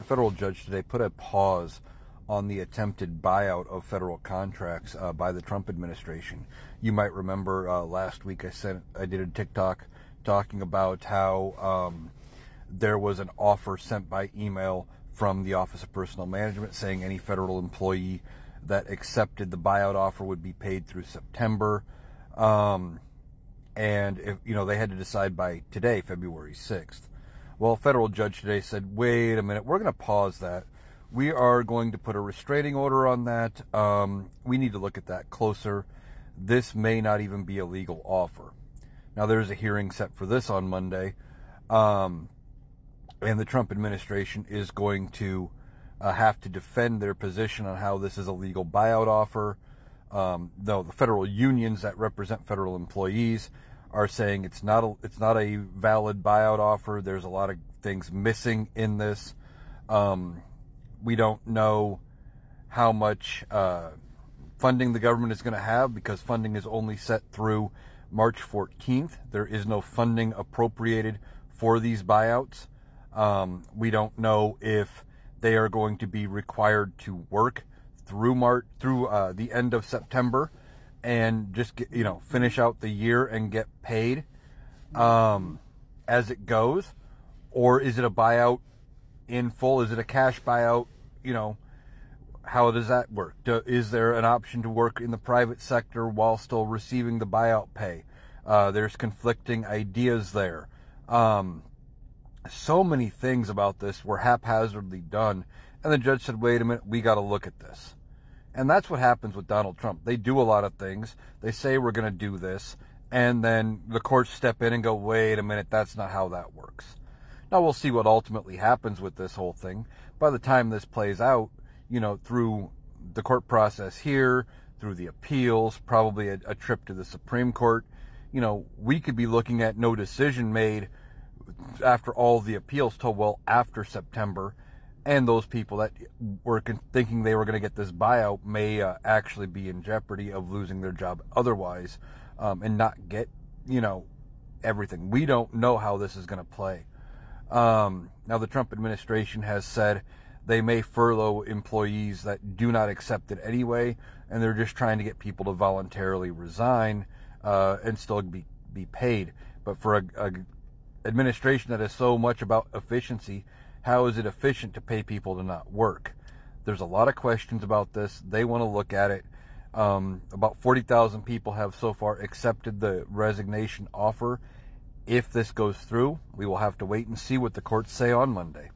A federal judge today put a pause on the attempted buyout of federal contracts by the Trump administration. You might remember last week I did a TikTok talking about how there was an offer sent by email from the Office of Personnel Management saying any federal employee that accepted the buyout offer would be paid through September. And if they had to decide by today, February 6th. Well, a federal judge today said, wait a minute, we're going to pause that. We are going to put a restraining order on that. We need to look at that closer. This may not even be a legal offer. Now, there's a hearing set for this on Monday. And the Trump administration is going to have to defend their position on how this is a legal buyout offer. Though the federal unions that represent federal employees are saying it's not a valid buyout offer. There's a lot of things missing in this. We don't know how much funding the government is going to have because funding is only set through March 14th. There is no funding appropriated for these buyouts. We don't know if they are going to be required to work through the end of September and just finish out the year and get paid as it goes, or is it a buyout in full? Is it a cash buyout? How does that work? Is there an option to work in the private sector while still receiving the buyout pay? There's conflicting ideas there. So many things about this were haphazardly done, and the judge said, wait a minute, we got to look at this. And that's what happens with Donald Trump. They do a lot of things. They say we're going to do this, and then the courts step in and go, wait a minute, that's not how that works. Now we'll see what ultimately happens with this whole thing. By the time this plays out, through the court process here, through the appeals, probably a trip to the Supreme Court, we could be looking at no decision made after all the appeals till well after September. And those people that were thinking they were going to get this buyout may actually be in jeopardy of losing their job otherwise and not get, everything. We don't know how this is going to play. Now, the Trump administration has said they may furlough employees that do not accept it anyway, and they're just trying to get people to voluntarily resign and still be paid. But for a administration that is so much about efficiency, how is it efficient to pay people to not work? There's a lot of questions about this. They want to look at it. About 40,000 people have so far accepted the resignation offer. If this goes through, we will have to wait and see what the courts say on Monday.